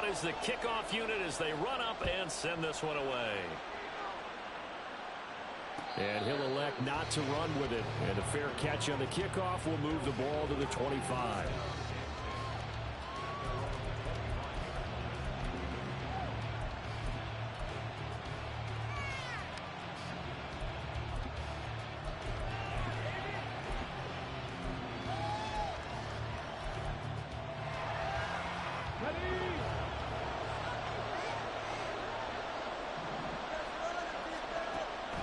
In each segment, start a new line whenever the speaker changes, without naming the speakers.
out is the kickoff unit as they run up and send this one away. And he'll elect not to run with it. And a fair catch on the kickoff will move the ball to the 25.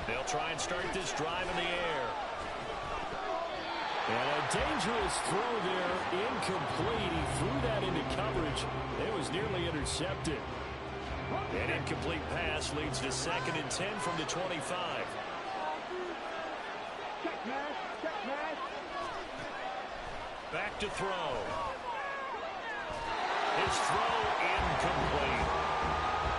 They'll try and start this drive in the air. And a dangerous throw there, incomplete. He threw that into coverage. It was nearly intercepted. An incomplete pass leads to 2nd and 10 from the 25. Back to throw. His throw incomplete.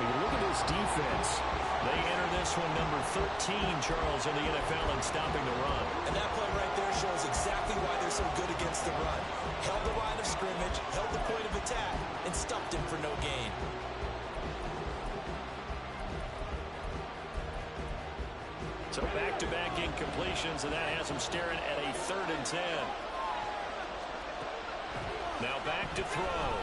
When you look at this defense, they enter this one number 13, Charles, in the NFL in stopping the run.
And that play right there shows exactly why they're so good against the run. Held the line of scrimmage, held the point of attack, and stuffed him for no gain.
So back-to-back incompletions, and that has him staring at a 3rd and 10. Now back to throw.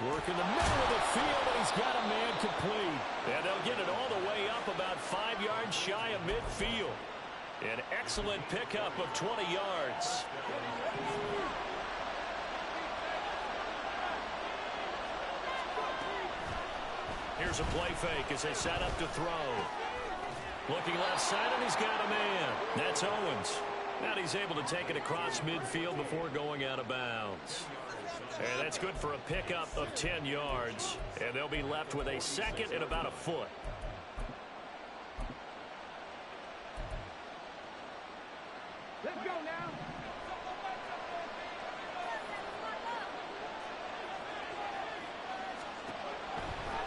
Work in the middle of the field, and he's got a man complete. And they'll get it all the way up about 5 yards shy of midfield. An excellent pickup of 20 yards. Here's a play fake as they set up to throw. Looking left side, and he's got a man. That's Owens. Now he's able to take it across midfield before going out of bounds. And that's good for a pickup of 10 yards. And they'll be left with a 2nd and about a foot.
Let's go now.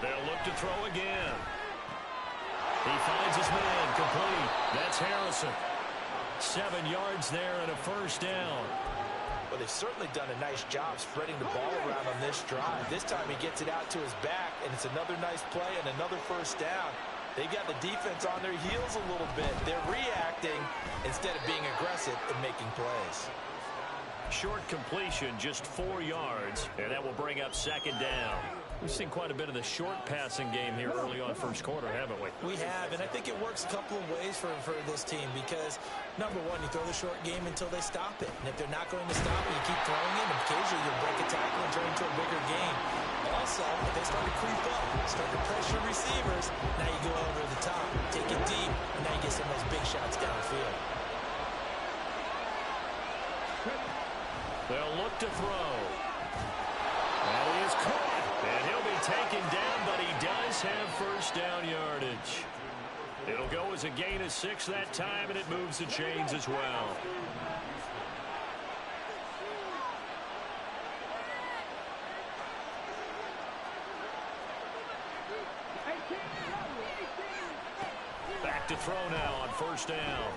They'll look to throw again. He finds his man complete. That's Harrison. 7 yards there and a 1st down.
Well, they've certainly done a nice job spreading the ball around on this drive. This time he gets it out to his back, and it's another nice play and another 1st down. They've got the defense on their heels a little bit. They're reacting instead of being aggressive and making plays.
Short completion, just 4 yards, and that will bring up 2nd down. We've seen quite a bit of the short passing game here early on 1st quarter, haven't we?
We have, and I think it works a couple of ways for this team because, number one, you throw the short game until they stop it. And if they're not going to stop it, you keep throwing it, and occasionally you'll break a tackle and turn into a bigger game. Also, if they start to creep up, start to pressure receivers, now you go over the top, take it deep, and now you get some of those big shots downfield.
They'll look to throw. And he is caught. And he'll be taken down, but he does have 1st down yardage. It'll go as a gain of 6 that time, and it moves the chains as well. Back to throw now on 1st down.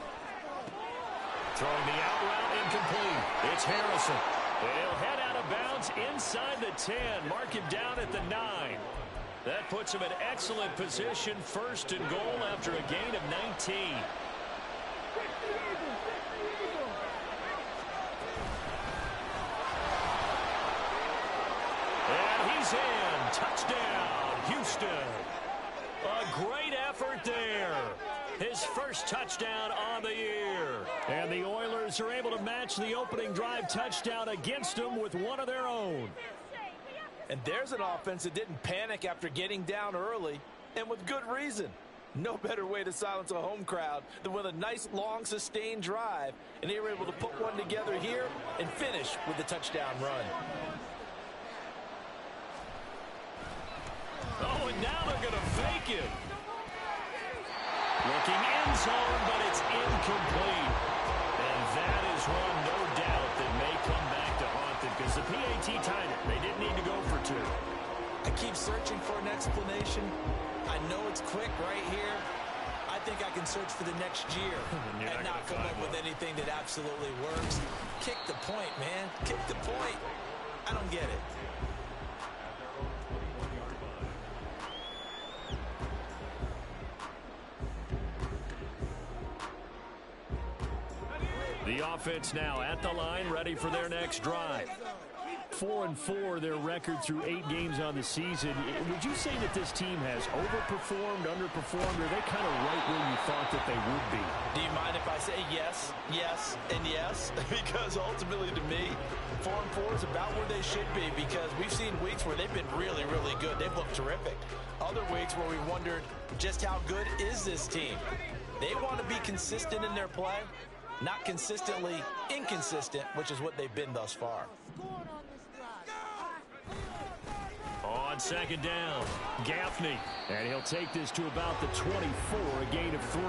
Throwing the out route incomplete. It's Harrison. And he'll head out of bounds inside the 10. Mark him down at the 9. That puts him in excellent position. 1st and goal after a gain of 19. And he's in. Touchdown, Houston. A great effort there. His 1st touchdown on the year. And the Oilers are able to match the opening drive touchdown against them with one of their own.
And there's an offense that didn't panic after getting down early, and with good reason. No better way to silence a home crowd than with a nice, long, sustained drive. And they were able to put one together here and finish with the touchdown run.
Oh, and now they're going to fake it. Looking end zone, but it's incomplete. And that is one, no doubt, that may come back to haunt them because the PAT tied it. They didn't need to go for 2.
I keep searching for an explanation. I know it's quick right here. I think I can search for the next year and not come up with anything that absolutely works. Kick the point, man. Kick the point. I don't get it.
The offense now at the line, ready for their next drive.
4-4, their record through 8 games on the season. Would you say that this team has overperformed, underperformed, or are they kind of right where you thought that they would be?
Do you mind if I say yes, yes, and yes? Because ultimately to me, 4-4 is about where they should be, because we've seen weeks where they've been really, really good. They've looked terrific. Other weeks where we wondered just how good is this team. They want to be consistent in their play, not consistently inconsistent, which is what they've been thus far.
On second down, Gaffney.
And he'll take this to about the 24, a gain of 3.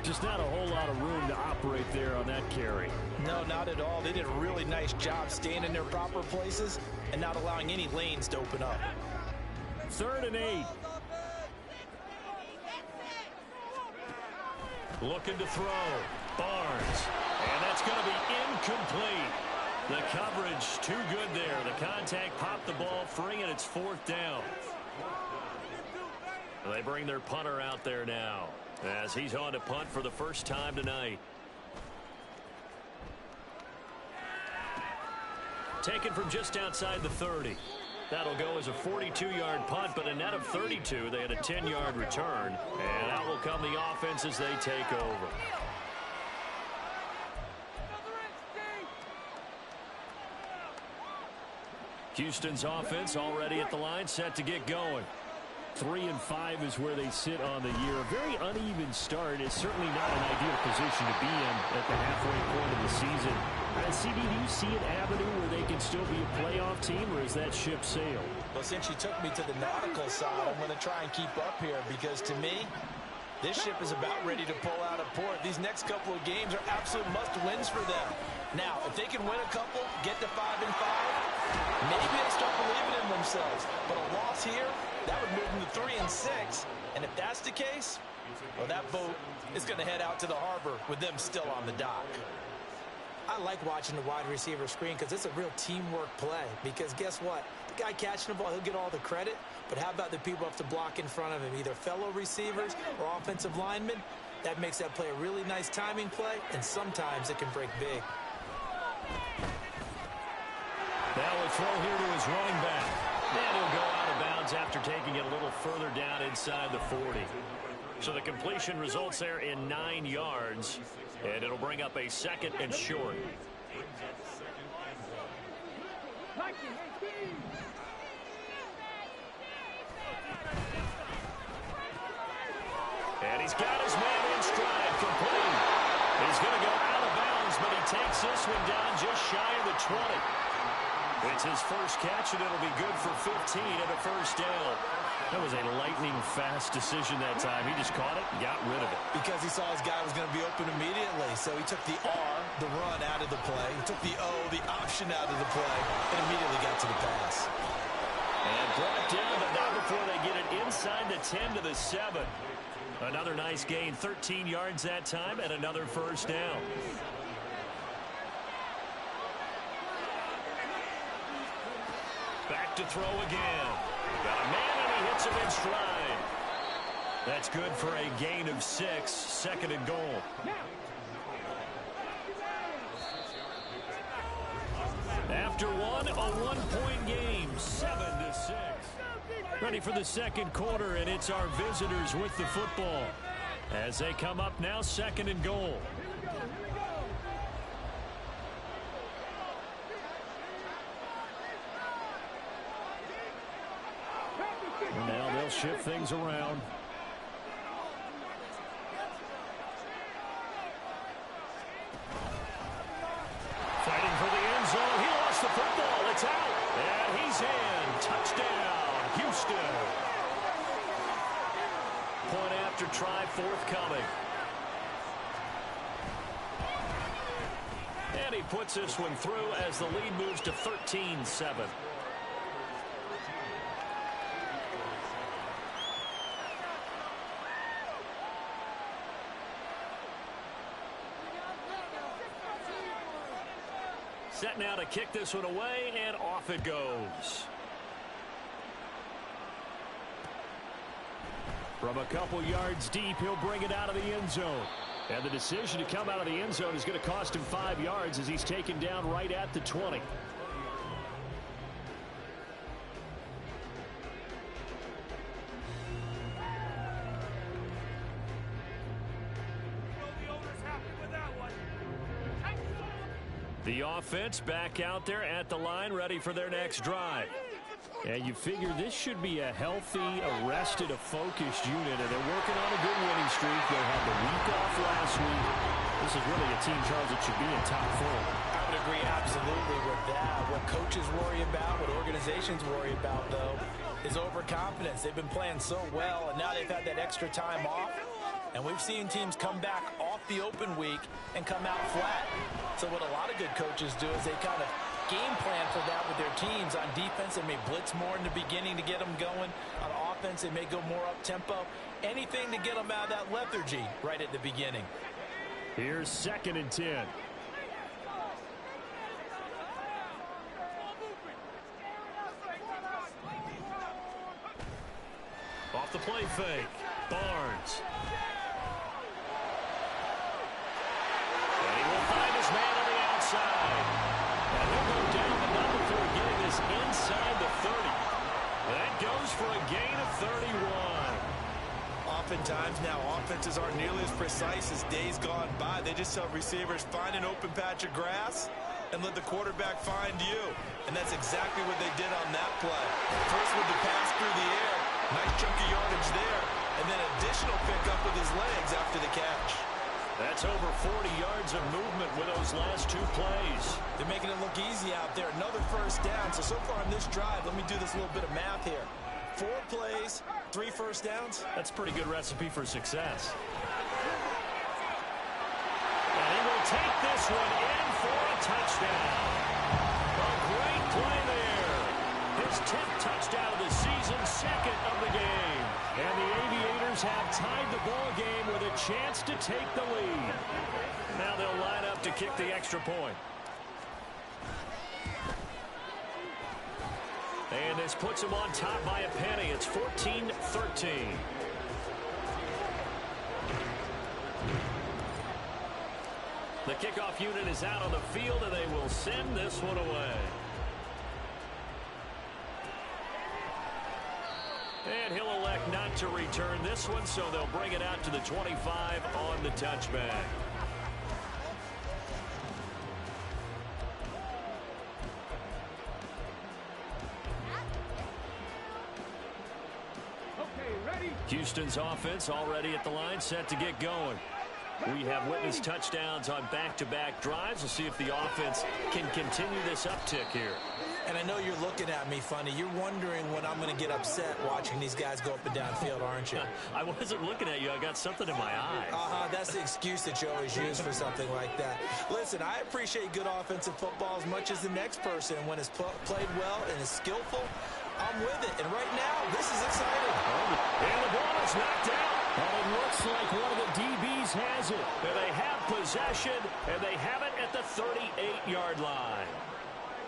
Just not a whole lot of room to operate there on that carry.
No, not at all. They did a really nice job staying in their proper places and not allowing any lanes to open up.
3rd and 8.
Looking to throw. Barnes. And that's going to be incomplete. The coverage too good there. The contact popped the ball free, and it's 4th down. They bring their punter out there now as he's on to punt for the first time tonight. Taken from just outside the 30. That'll go as a 42-yard punt, but a net of 32. They had a 10-yard return, and out will come the offense as they take over. Houston's offense already at the line, set to get going.
3-5 is where they sit on the year. A very uneven start. It's certainly not an ideal position to be in at the halfway point of the season. CD, do you see an avenue where they can still be a playoff team, or is that ship sailed?
Well, since you took me to the nautical side, I'm going to try and keep up here, because to me, this ship is about ready to pull out of port. These next couple of games are absolute must-wins for them. Now, if they can win a couple, get to 5-5, maybe they'll start believing in themselves. But a loss here, that would move them to 3-6. And if that's the case, well, that boat is going to head out to the harbor with them still on the dock.
I like watching the wide receiver screen because it's a real teamwork play. Because guess what? The guy catching the ball, he'll get all the credit. But how about the people who have to block in front of him, either fellow receivers or offensive linemen? That makes that play a really nice timing play, and sometimes it can break big.
That will throw here to his running back. And he'll go out of bounds after taking it a little further down inside the 40. So the completion results there in 9 yards. And it'll bring up a 2nd and short. And he's got his man in stride, complete. He's going to go out of bounds, but he takes this one down just shy of the 20. It's his first catch, and it'll be good for 15 and a first down. That was a lightning-fast decision that time. He just caught it and got rid of it.
Because he saw his guy was going to be open immediately. So he took the R, the run, out of the play. He took the O, the option, out of the play, and immediately got to the pass.
And brought down, but not before they get it inside the 10 to the 7. Another nice gain, 13 yards that time, and another first down. Back to throw again. Got a man, and he hits him in stride. That's good for a gain of 6, 2nd and goal. After one, a 1-point game, 7-6. Ready for the second quarter, and it's our visitors with the football. As they come up now, 2nd and goal. Now they'll shift things around. Fighting for the end zone. He lost the football. It's out. And he's in. Touchdown, Houston. Point after try forthcoming. And he puts this one through as the lead moves to 13-7. Set now to kick this one away, and off it goes. From a couple yards deep, he'll bring it out of the end zone.
And the decision to come out of the end zone is going to cost him 5 yards as he's taken down right at the 20. The offense back out there at the line, ready for their next drive. And you figure this should be a healthy, arrested, a focused unit, and they're working on a good winning streak. They had the week off last week. This is really a team, Charles, that should be in top form.
I would agree absolutely with that. What coaches worry about, what organizations worry about, though, is overconfidence. They've been playing so well, and now they've had that extra time off. And we've seen teams come back off the open week and come out flat. So what a lot of good coaches do is they kind of game plan for that with their teams. On defense, they may blitz more in the beginning to get them going. On offense, they may go more up-tempo. Anything to get them out of that lethargy right at the beginning.
Here's 2nd and 10.
Off the play fake. Barnes. And he will find his man on the outside. And he'll go down the number for getting this inside the 30. That goes for a gain of 31.
Oftentimes now, offenses aren't nearly as precise as days gone by. They just tell receivers, find an open patch of grass and let the quarterback find you. And that's exactly what they did on that play. First with the pass through the air. Nice chunky yardage there. And then additional pickup with his legs after the catch.
That's over 40 yards of movement with those last 2 plays.
They're making it look easy out there. Another first down. So far on this drive, let me do this little bit of math here. 4 plays, 3 first downs.
That's a pretty good recipe for success. And he will take this one in for a touchdown. A great play there. His 10th touchdown of the season, 2nd of the game. And the Aviators have tied the ball game with a chance to take the lead. Now they'll line up to kick the extra point. And this puts them on top by a penny. It's 14-13. The kickoff unit is out on the field, and they will send this one away. And he'll elect not to return this one, so they'll bring it out to the 25 on the touchback. Houston's offense already at the line, set to get going. We have witnessed touchdowns on back-to-back drives. We'll see if the offense can continue this uptick here.
And I know you're looking at me funny. You're wondering when I'm going to get upset watching these guys go up and down field, aren't you?
I wasn't looking at you. I got something in my eye.
That's the excuse that you always use for something like that. Listen, I appreciate good offensive football as much as the next person. When it's played well and is skillful, I'm with it. And right now, this is exciting.
And the ball is knocked out. And it looks like one of the DBs has it. And they have possession, and they have it at the 38-yard line.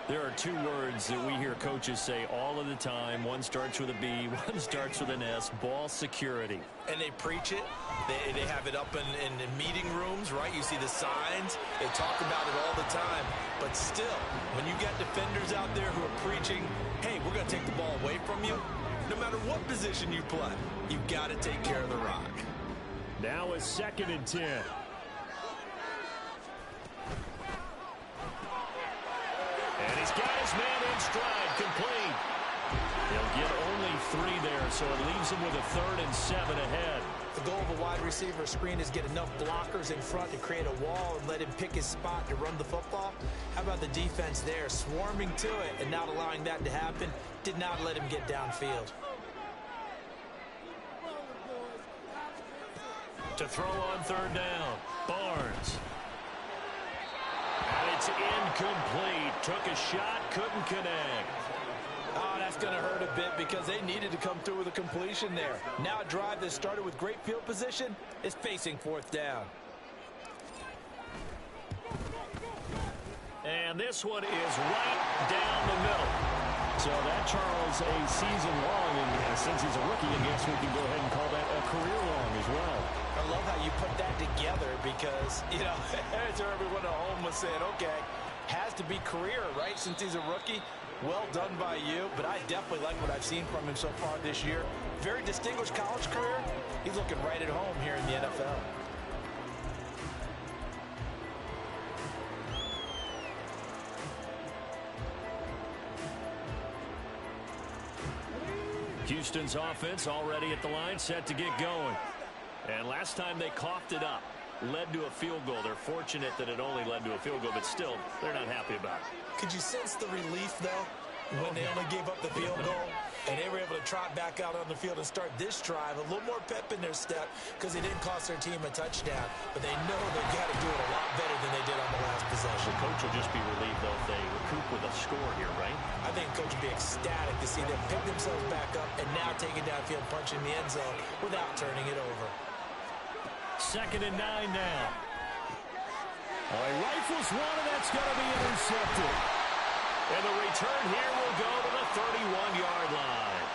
There are 2 words that we hear coaches say all of the time. One starts with a B, one starts with an S, ball security.
And they preach it. They have it up in meeting rooms, right? You see the signs. They talk about it all the time. But still, when you got defenders out there who are preaching, hey, we're going to take the ball away from you, no matter what position you play, you've got to take care of the rock.
Now it's 2nd and 10.
And he's got his man in stride, complete. He'll get only 3 there, so it leaves him with a 3rd and 7 ahead.
The goal of a wide receiver screen is get enough blockers in front to create a wall and let him pick his spot to run the football. How about the defense there, swarming to it and not allowing that to happen? Did not let him get downfield.
To throw on 3rd down, Barnes. And it's incomplete. Took a shot, couldn't connect.
Oh, that's going to hurt a bit because they needed to come through with a completion there. Now a drive that started with great field position is facing 4th down.
And this one is right down the middle.
So that, Charles, a season long, and since he's a rookie, I guess we can go ahead and call that a career long as well.
I love how you put that together because, you know, as everyone at home was saying, okay, has to be career, right, since he's a rookie. Well done by you, but I definitely like what I've seen from him so far this year. Very distinguished college career. He's looking right at home here in the NFL.
Houston's offense already at the line, set to get going. And last time they coughed it up, led to a field goal. They're fortunate that it only led to a field goal, but still, they're not happy about it.
Could you sense the relief, though, when they only gave up the field goal and they were able to trot back out on the field and start this drive? A little more pep in their step because they didn't cost their team a touchdown, but they know they've got to do it a lot better than they did on the last possession.
The coach will just be relieved, though, if they recoup with a score here, right?
I think coach would be ecstatic to see them pick themselves back up and now take it downfield, punch in the end zone without turning it over.
2nd and 9 now.
Oh, he rifles one, and that's going to be intercepted.
And the return here will go to the 31-yard line.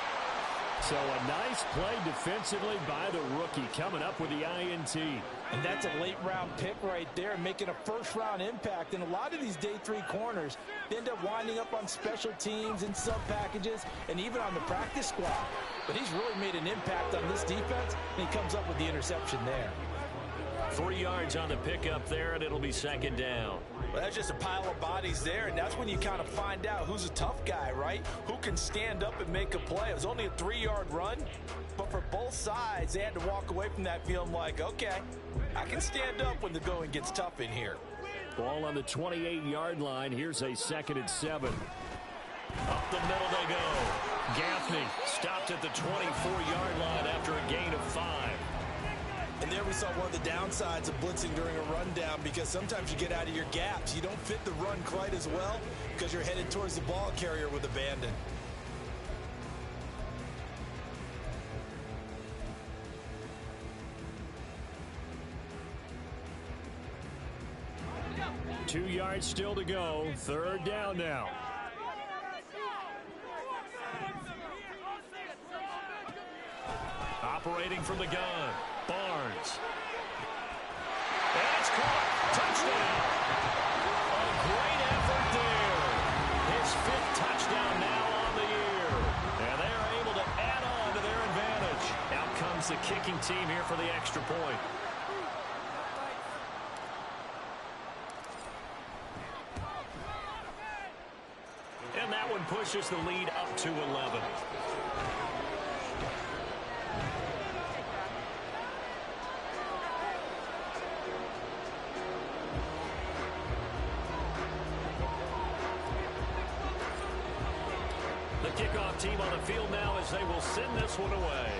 So a nice play defensively by the rookie, coming up with the INT.
And that's a late-round pick right there, making a first-round impact. And a lot of these day 3 corners, they end up winding up on special teams and sub-packages and even on the practice squad. But he's really made an impact on this defense, and he comes up with the interception there.
3 yards on the pickup there, and it'll be 2nd down.
Well, that's just a pile of bodies there, and that's when you kind of find out who's a tough guy, right? Who can stand up and make a play. It was only a 3-yard run, but for both sides, they had to walk away from that feeling like, okay, I can stand up when the going gets tough in here.
Ball on the 28-yard line. Here's a 2nd and 7.
Up the middle they go. Gaffney stopped at the 24-yard line after a gain of 5.
And there we saw one of the downsides of blitzing during a rundown, because sometimes you get out of your gaps. You don't fit the run quite as well because you're headed towards the ball carrier with abandon.
Two yards still to go. 3rd down now.
Operating from the gun, Barnes. And it's caught. Touchdown. A great effort there. His 5th touchdown now on the year. And they are able to add on to their advantage. Out comes the kicking team here for the extra point. And that one pushes the lead up to 11. The kickoff team on the field now as they will send this one away.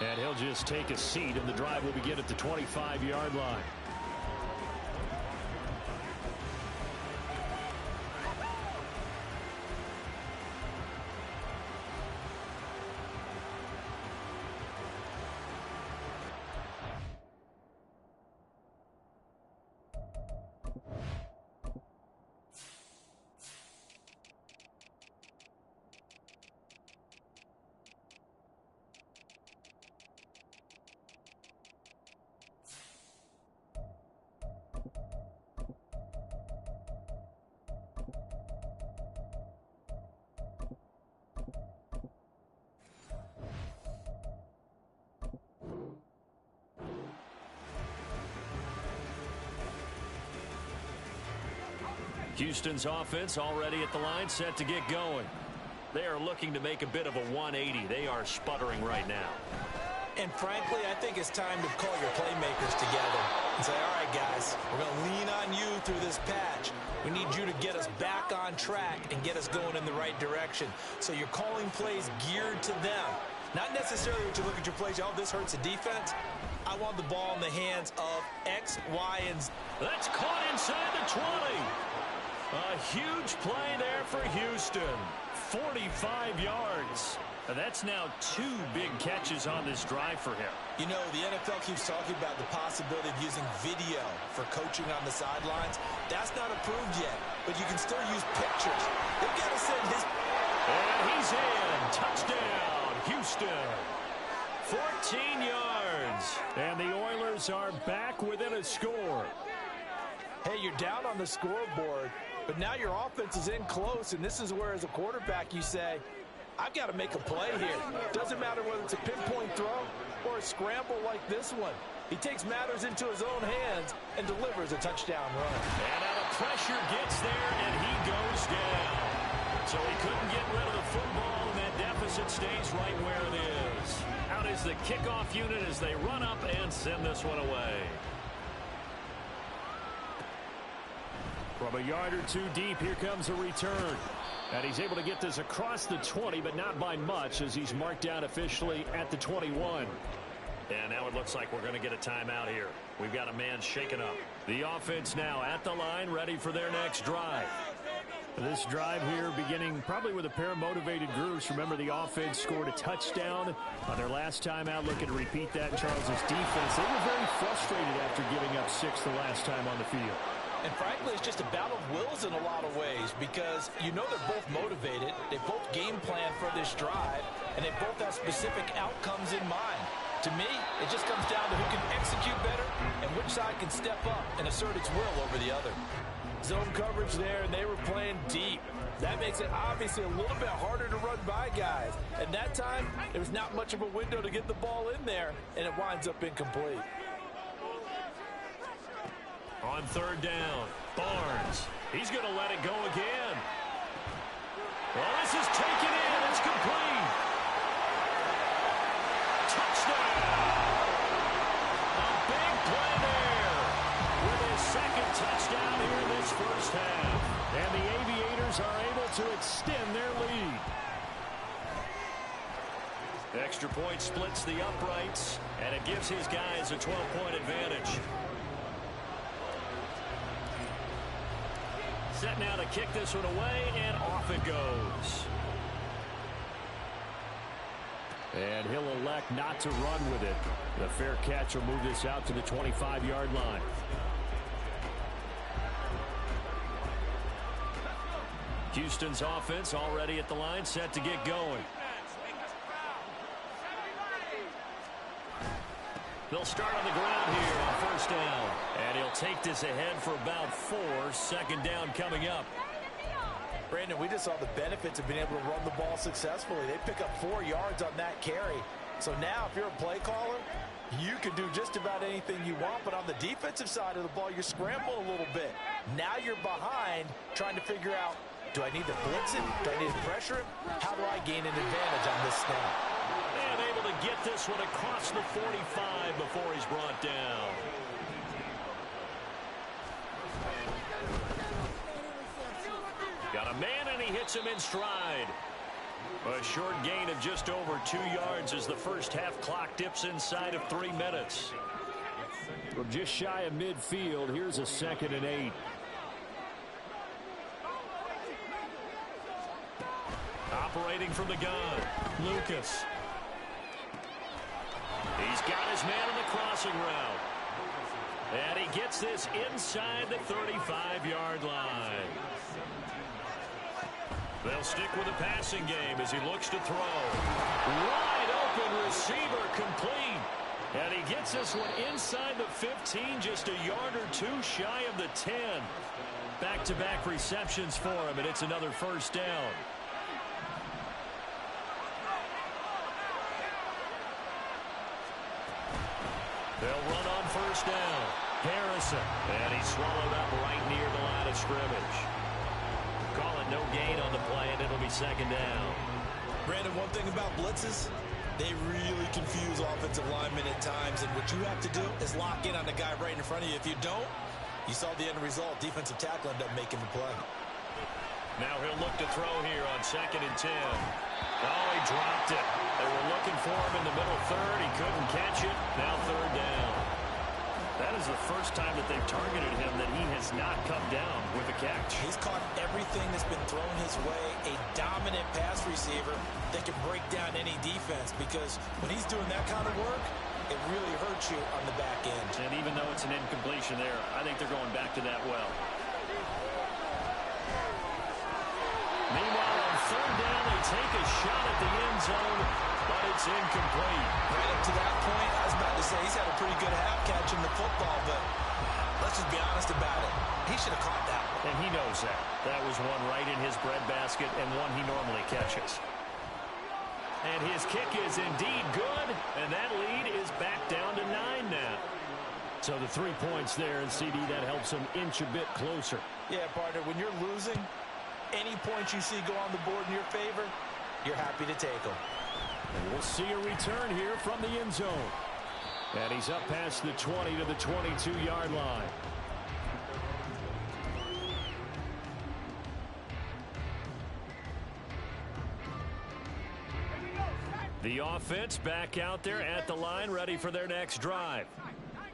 And he'll just take a seat, and the drive will begin at the 25-yard line.
Houston's offense already at the line, set to get going. They are looking to make a bit of a 180. They are sputtering right now.
And frankly, I think it's time to call your playmakers together and say, all right, guys, we're going to lean on you through this patch. We need you to get us back on track and get us going in the right direction. So you're calling plays geared to them. Not necessarily what you look at your plays, oh, this hurts the defense. I want the ball in the hands of X, Y, and Z.
That's caught inside the 20. A huge play there for Houston. 45 yards. That's now 2 big catches on this drive for him.
You know, the NFL keeps talking about the possibility of using video for coaching on the sidelines. That's not approved yet, but you can still use pictures. They've got to send his...
And he's in. Touchdown, Houston. 14 yards.
And the Oilers are back within a score.
Hey, you're down on the scoreboard, but now your offense is in close, and this is where, as a quarterback, you say, I've got to make a play here. Doesn't matter whether it's a pinpoint throw or a scramble like this one. He takes matters into his own hands and delivers a touchdown run.
And out of pressure, gets there, and he goes down. So he couldn't get rid of the football, and that deficit stays right where it is. Out is the kickoff unit as they run up and send this one away.
From a yard or 2 deep, here comes a return. And he's able to get this across the 20, but not by much, as he's marked down officially at the 21.
And now it looks like we're going to get a timeout here. We've got a man shaken up. The offense now at the line, ready for their next drive.
This drive here beginning probably with a pair of motivated groups. Remember, the offense scored a touchdown on their last time out. Looking to repeat that in Charles's defense. They were very frustrated after giving up 6 the last time on the field.
And frankly, it's just a battle of wills in a lot of ways, because you know they're both motivated, they both game plan for this drive, and they both have specific outcomes in mind. To me, it just comes down to who can execute better and which side can step up and assert its will over the other. Zone coverage there, and they were playing deep. That makes it obviously a little bit harder to run by guys. And that time, there was not much of a window to get the ball in there, and it winds up incomplete.
On 3rd down, Barnes. He's going to let it go again. Well, this is taken in. It's complete. Touchdown. A big play there with his 2nd touchdown here in this first half.
And the Aviators are able to extend their lead.
Extra point splits the uprights, and it gives his guys a 12-point advantage. Set now to kick this one away, and off it goes.
And he'll elect not to run with it. The fair catch will move this out to the 25-yard line.
Houston's offense already at the line, set to get going. They'll start on the ground here on 1st down. And he'll take this ahead for about 4. 2nd down coming up.
Brandon, we just saw the benefits of being able to run the ball successfully. They pick up 4 yards on that carry. So now if you're a play caller, you can do just about anything you want. But on the defensive side of the ball, you're scrambling a little bit. Now you're behind trying to figure out, do I need to blitz him? Do I need to pressure him? How do I gain an advantage on this snap?
And able to get this one across the 45 before he's brought down. Got a man, and he hits him in stride. A short gain of just over 2 yards as the first half clock dips inside of 3 minutes.
Well, just shy of midfield. Here's a 2nd and 8.
Operating from the gun, Lucas. He's got his man on the crossing route. And he gets this inside the 35-yard line. They'll stick with the passing game as he looks to throw. Wide open receiver, complete. And he gets this one inside the 15, just a yard or 2 shy of the 10. Back-to-back receptions for him, and it's another 1st down. They'll run on 1st down. Harrison. And he's swallowed up right near the line of scrimmage. Call it no gain on the play, and it'll be 2nd down.
Brandon, one thing about blitzes, they really confuse offensive linemen at times, and what you have to do is lock in on the guy right in front of you. If you don't, you saw the end result. Defensive tackle ended up making the play.
Now he'll look to throw here on 2nd and 10. Oh, he dropped it. They were looking for him in the middle 3rd. He couldn't catch it. Now 3rd down. That is the first time that they've targeted him that he has
does not come down with a catch.
He's caught everything that's been thrown his way. A dominant pass receiver that can break down any defense, because when he's doing that kind of work, it really hurts you on the back end.
And even though it's an incompletion there, I think they're going back to that well.
Meanwhile, on third down, they take a shot at the end zone, but it's incomplete.
Right up to that point, I was about to say he's had a pretty good half catching the football, but let's just be honest about it. He should have caught that one.
And he knows that. That was one right in his breadbasket and one he normally catches. And his kick is indeed good, and that lead is back down to 9 now.
So the 3 points there, and CD, that helps him inch a bit closer.
Yeah, partner, when you're losing, any points you see go on the board in your favor, you're happy to take them.
And we'll see a return here from the end zone. And he's up past the 20 to the 22-yard line. The offense back out there at the line, ready for their next drive.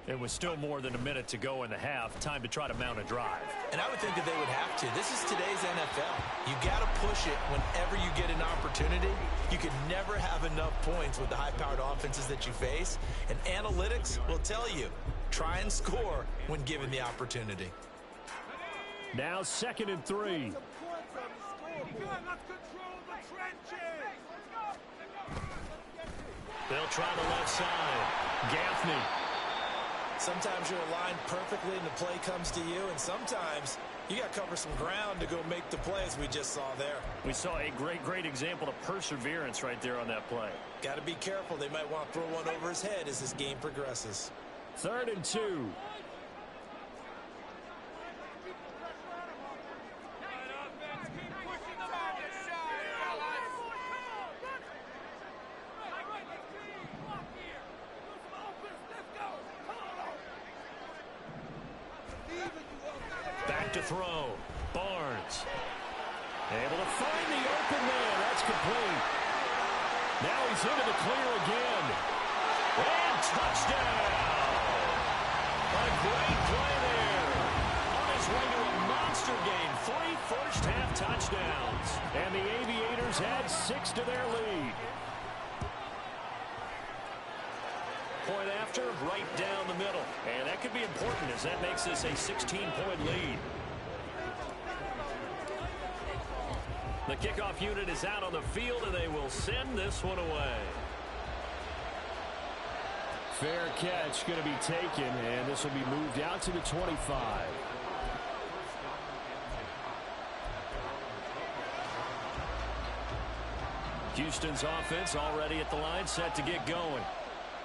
It was still more than a minute to go in the half. Time to try to mount a drive.
And I would think that they would have to. This is today's NFL. You got to push it whenever you get an opportunity. You can never have enough points with the high-powered offenses that you face. And analytics will tell you, try and score when given the opportunity.
Now 2nd and 3.
They'll try the left side. Gaffney.
Sometimes you're aligned perfectly and the play comes to you, and sometimes you got to cover some ground to go make the play, as we just saw there.
We saw a great example of perseverance right there on that play.
Got to be careful. They might want to throw one over his head as this game progresses.
3rd and 2.
Back to throw. Barnes. Able to find the open man. That's complete. Now he's into the clear again. And touchdown. A great play there. On his way to a monster game. 3 first-half touchdowns.
And the Aviators add 6 to their lead.
Point after, right down the middle. And that could be important, as that makes this a 16-point lead. The kickoff unit is out on the field, and they will send this one away.
Fair catch going to be taken, and this will be moved out to the 25.
Houston's offense already at the line, set to get going.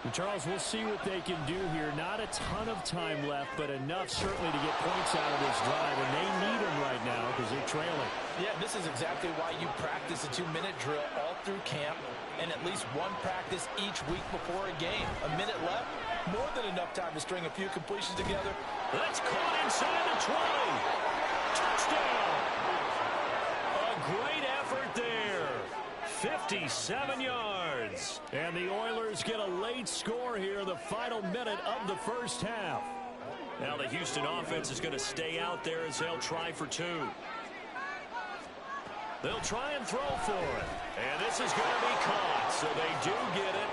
And Charles, we'll see what they can do here. Not a ton of time left, but enough certainly to get points out of this drive, and they need them right now because they're trailing.
Yeah, this is exactly why you practice a 2-minute drill all through camp, and at least one practice each week before a game. A minute left, more than enough time to string a few completions together.
That's caught inside the 20. Touchdown. A great effort there. 57 yards.
And the Oilers get a late score here, the final minute of the first half.
Now the Houston offense is going to stay out there as they'll try for 2. They'll try and throw for it. And this is going to be caught, so they do get it.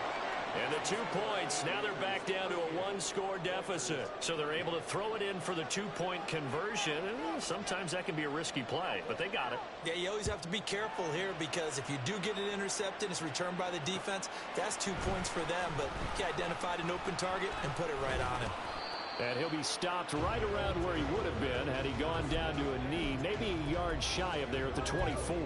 And the 2 points, now they're back down to a 1-score deficit. So they're able to throw it in for the 2-point conversion. And sometimes that can be a risky play, but they got it.
Yeah, you always have to be careful here, because if you do get it intercepted, it's returned by the defense, that's 2 points for them. But he identified an open target and put it right on him.
And he'll be stopped right around where he would have been had he gone down to a knee, maybe a yard shy of there at the 24.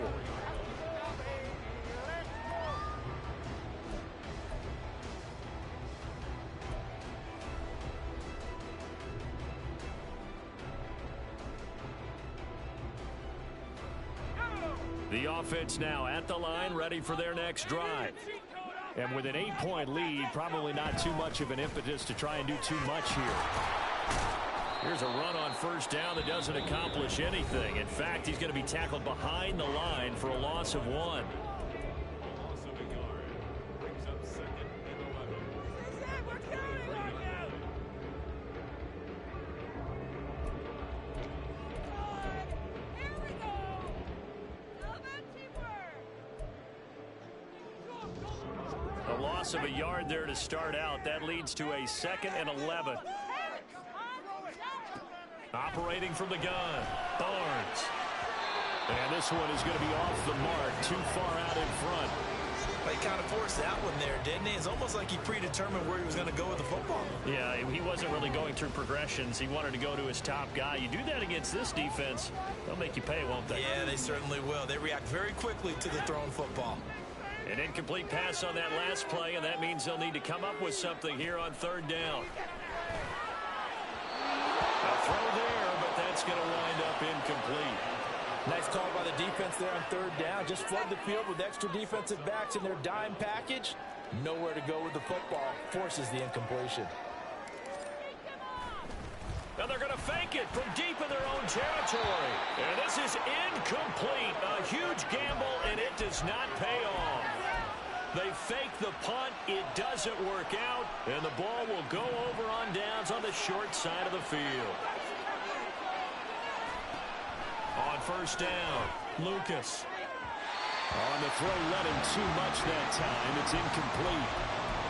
The offense now at the line, ready for their next drive.
And with an 8-point lead, probably not too much of an impetus to try and do too much here.
Here's a run on first down that doesn't accomplish anything. In fact, he's going to be tackled behind the line for a loss of 1. loss of a yard there to start out. That leads to a 2nd and 11. Operating from the gun, Barnes. And this one is going to be off the mark, too far out in front.
He kind of forced that one there, didn't he? It's almost like he predetermined where he was going to go with the football.
Yeah, he wasn't really going through progressions. He wanted to go to his top guy. You do that against this defense, they'll make you pay, won't they?
Yeah, they certainly will. They react very quickly to the thrown football.
An incomplete pass on that last play, and that means they'll need to come up with something here on 3rd down. A throw there, but that's going to wind up incomplete.
Nice call by the defense there on 3rd down. Just flood the field with extra defensive backs in their dime package. Nowhere to go with the football. Forces the incompletion.
Now they're going to fake it from deep in their own territory. And this is incomplete. A huge gamble, and it does not pay off. They fake the punt. It doesn't work out. And the ball will go over on downs on the short side of the field. On 1st down, Lucas.
On the throw, let him too much that time. It's incomplete.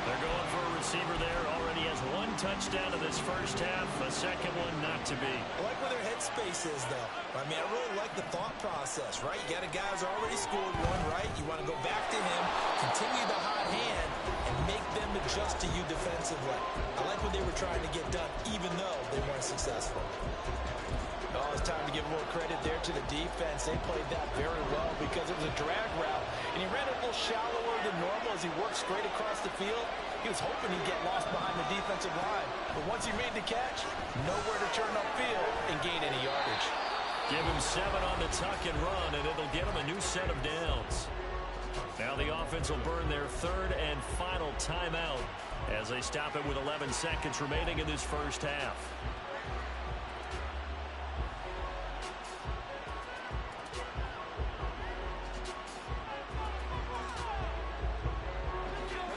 They're going for a receiver there. Already has 1 touchdown in this first half. A second one not to be.
I like where their headspace is, though. I mean, I really like the thought process, right? You got a guy who's already scored one, right? You want to go back to him, continue the hot hand, and make them adjust to you defensively. I like what they were trying to get done, even though they weren't successful. Oh, it's time to give a little credit there to the defense. They played that very well because it was a drag route. And he ran it a little shallower than normal as he worked straight across the field. He was hoping he'd get lost behind the defensive line. But once he made the catch, nowhere to turn upfield and gain any yardage.
Give him 7 on the tuck and run, and it'll get him a new set of downs. Now the offense will burn their 3rd and final timeout as they stop it with 11 seconds remaining in this first half.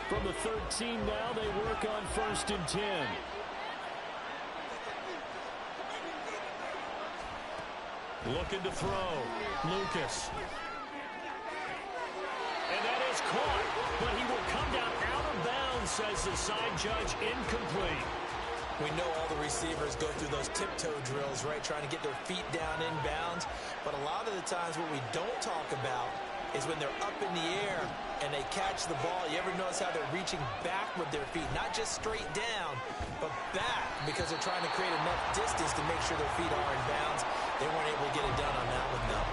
From the 13 now, they work on 1st and 10.
Looking to throw. Lucas. And that is caught, but he will come down out of bounds, says the side judge. Incomplete.
We know all the receivers go through those tiptoe drills, right, trying to get their feet down in bounds. But a lot of the times what we don't talk about is when they're up in the air and they catch the ball. You ever notice how they're reaching back with their feet? Not just straight down, but back, because they're trying to create enough distance to make sure their feet are in bounds. They weren't able to get it done on that one, though.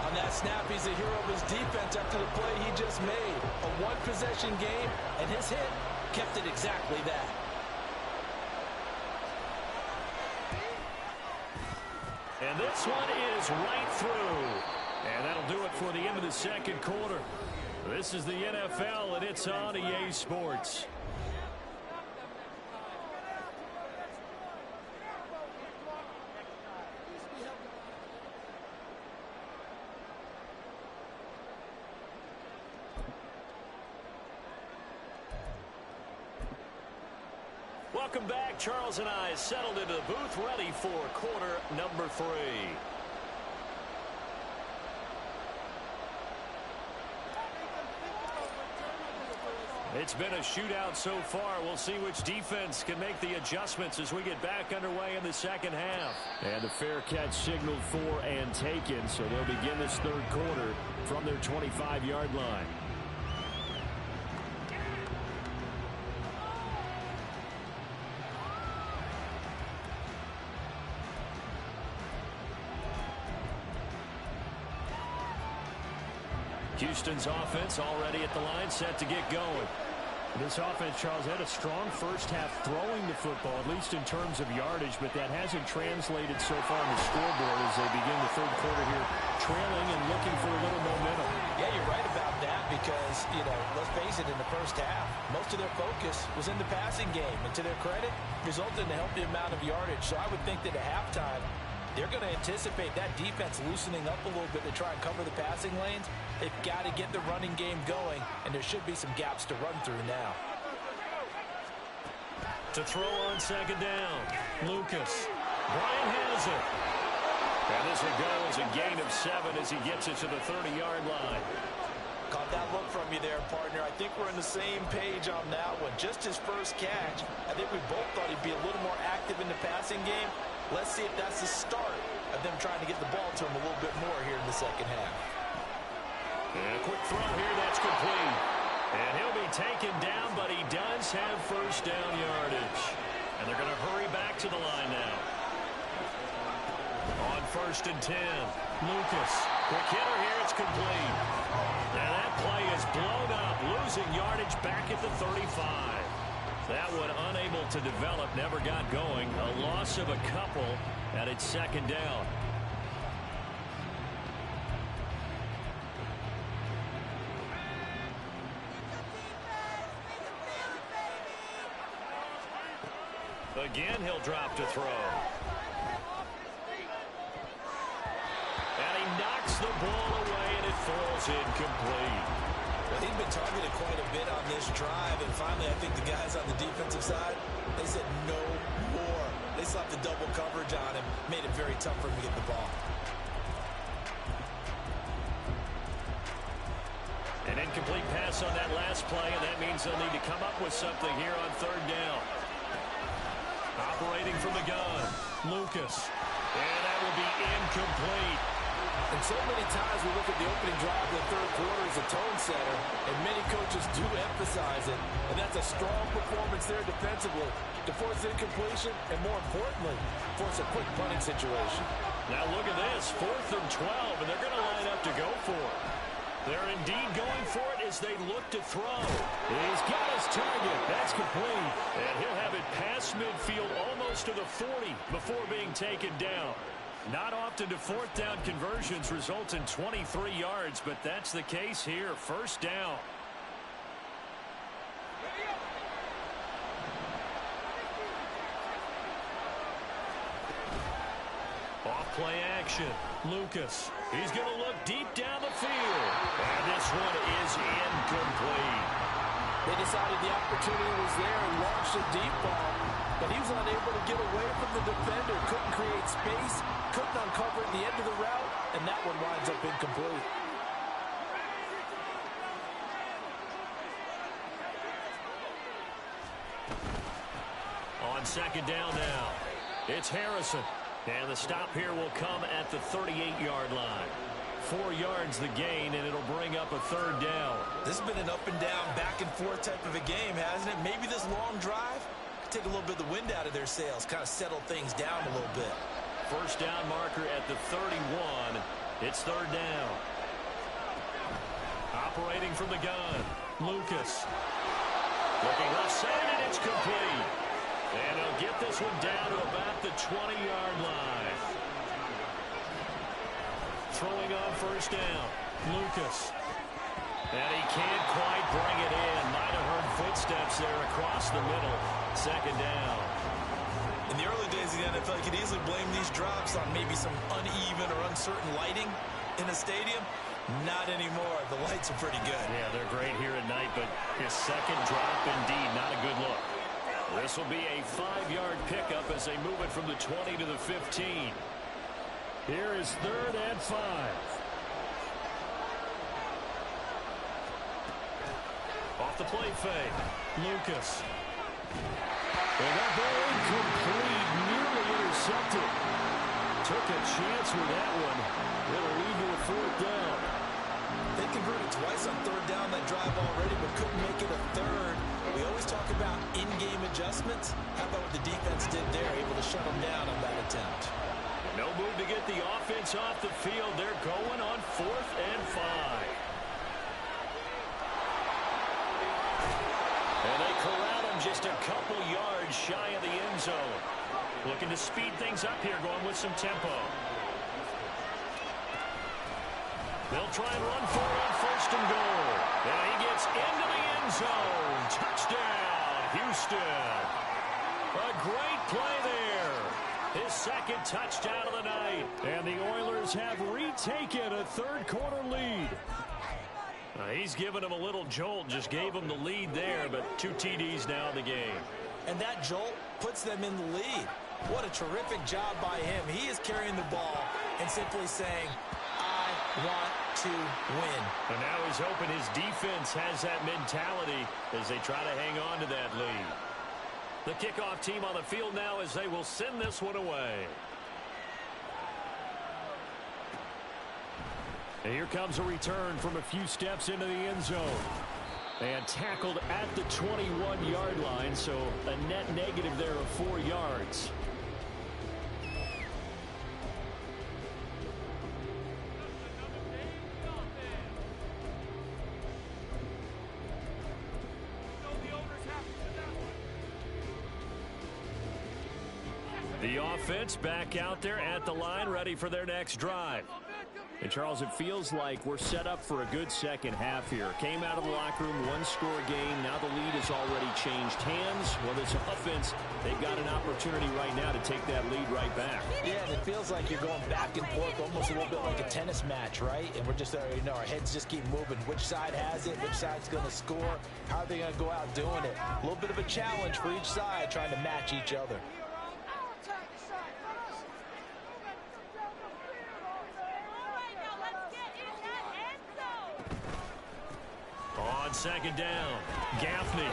On that snap, he's a hero of his defense after the play he just made. A 1-possession game, and his hit kept it exactly that.
And this one is right through. And that'll do it for the end of the 2nd quarter. This is the NFL, and it's on EA Sports. Welcome back. Charles and I settled into the booth, ready for quarter number 3. It's been a shootout so far. We'll see which defense can make the adjustments as we get back underway in the 2nd half.
And the fair catch signaled for and taken, so they'll begin this 3rd quarter from their 25-yard line.
Houston's offense already at the line, set to get going.
This offense, Charles, had a strong first half throwing the football, at least in terms of yardage, but that hasn't translated so far on the scoreboard as they begin the 3rd quarter here, trailing and looking for a little momentum.
Yeah, you're right about that because, let's face it, in the first half, most of their focus was in the passing game. And to their credit, resulted in a healthy amount of yardage. So I would think that at halftime, they're going to anticipate that defense loosening up a little bit to try and cover the passing lanes. They've got to get the running game going, and there should be some gaps to run through now.
To throw on 2nd down, Lucas. Bryant has it. And this will go as a gain of 7 as he gets it to the 30-yard line.
Caught that look from you there, partner. I think we're on the same page on that one. Just his first catch, I think we both thought he'd be a little more active in the passing game. Let's see if that's the start of them trying to get the ball to him a little bit more here in the second half.
And a quick throw here, that's complete. And he'll be taken down, but he does have first down yardage. And they're going to hurry back to the line now. On 1st and 10, Lucas. Quick hitter here, it's complete. And that play is blown up, losing yardage back at the 35. That one unable to develop, never got going. A loss of a couple, and it's 2nd down. Again, he'll drop to throw. And he knocks the ball away, and it falls incomplete.
Well, he'd been targeted quite a bit on this drive, and finally I think the guys on the defensive side, they said no more. They slapped the double coverage on him, made it very tough for him to get the ball.
An incomplete pass on that last play, and that means they'll need to come up with something here on 3rd down. Operating from the gun, Lucas. And that will be incomplete.
And so many times we look at the opening drive of the 3rd quarter as a tone setter, and many coaches do emphasize it. And that's a strong performance there defensively to force incompletion and, more importantly, force a quick punting situation.
Now look at this, 4th and 12, and they're going to line up to go for it. They're indeed going for it as they look to throw. He's got his target. That's complete. And he'll have it past midfield almost to the 40 before being taken down. Not often do 4th down conversions result in 23 yards, but that's the case here. 1st down. Off-play action. Lucas. He's going to look deep down the field. And this one is incomplete.
They decided the opportunity was there and launched a deep ball, but he was unable to get away from the defender. Couldn't create space, couldn't uncover at the end of the route, and that one winds up incomplete.
On 2nd down now, it's Harrison. And the stop here will come at the 38-yard line. 4 yards the gain, and it'll bring up a 3rd down.
This has been an up-and-down, back-and-forth type of a game, hasn't it? Maybe this long drive could take a little bit of the wind out of their sails, kind of settle things down a little bit.
1st down marker at the 31. It's 3rd down. Operating from the gun, Lucas. Looking left side, and it's complete. And he'll get this one down to about the 20-yard line. Throwing on 1st down, Lucas. And he can't quite bring it in. Might have heard footsteps there across the middle. 2nd down.
In the early days of the NFL, you could easily blame these drops on maybe some uneven or uncertain lighting in a stadium. Not anymore. The lights are pretty good.
Yeah, they're great here at night, but his 2nd drop, indeed, not a good look. This will be a 5-yard pickup as they move it from the 20 to the 15.
Here is 3rd and 5.
Off the play fake, Lucas.
And that ball incomplete, nearly intercepted. Took a chance with that one. It'll lead to a 4th down.
They converted twice on 3rd down that drive already, but couldn't make it a 3rd. We always talk about in-game adjustments. How about what the defense did there, able to shut them down on that attempt?
No move to get the offense off the field. They're going on 4th and 5. And they corral him just a couple yards shy of the end zone. Looking to speed things up here, going with some tempo. They'll try and run for it on 1st and goal. And he gets into the end zone. Touchdown, Houston. A great play there. His 2nd touchdown of the night.
And the Oilers have retaken a 3rd quarter lead.
He's given him a little jolt, just gave him the lead there, but 2 TDs now in the game.
And that jolt puts them in the lead. What a terrific job by him. He is carrying the ball and simply saying, I want to win.
And now he's hoping his defense has that mentality as they try to hang on to that lead. The kickoff team on the field now as they will send this one away.
And here comes a return from a few steps into the end zone. And tackled at the 21-yard line, so a net negative there of 4 yards. The offense back out there at the line, ready for their next drive. And, Charles, it feels like we're set up for a good second half here. Came out of the locker room, one-score game. Now the lead has already changed hands. Well, this offense, they've got an opportunity right now to take that lead right back.
Yeah, and it feels like you're going back and forth, almost a little bit like a tennis match, right? And we're just, our heads just keep moving. Which side has it? Which side's going to score? How are they going to go out doing it? A little bit of a challenge for each side, trying to match each other.
On second down, Gaffney.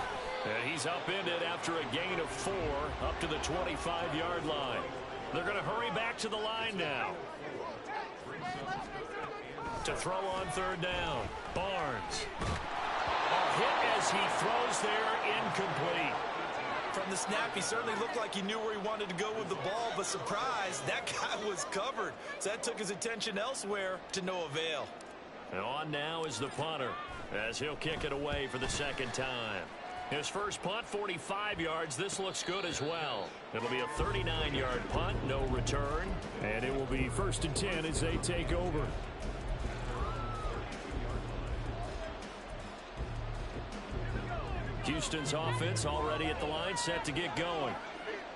He's upended after a gain of 4 up to the 25-yard line. They're going to hurry back to the line now. To throw on third down, Barnes. A hit as he throws there, incomplete.
From the snap, he certainly looked like he knew where he wanted to go with the ball, but surprise, that guy was covered. So that took his attention elsewhere to no avail.
And on now is the punter, as he'll kick it away for the second time. His first punt, 45 yards. This looks good as well. It'll be a 39-yard punt, no return.
And it will be 1st and 10 as they take over.
Houston's offense already at the line, set to get going.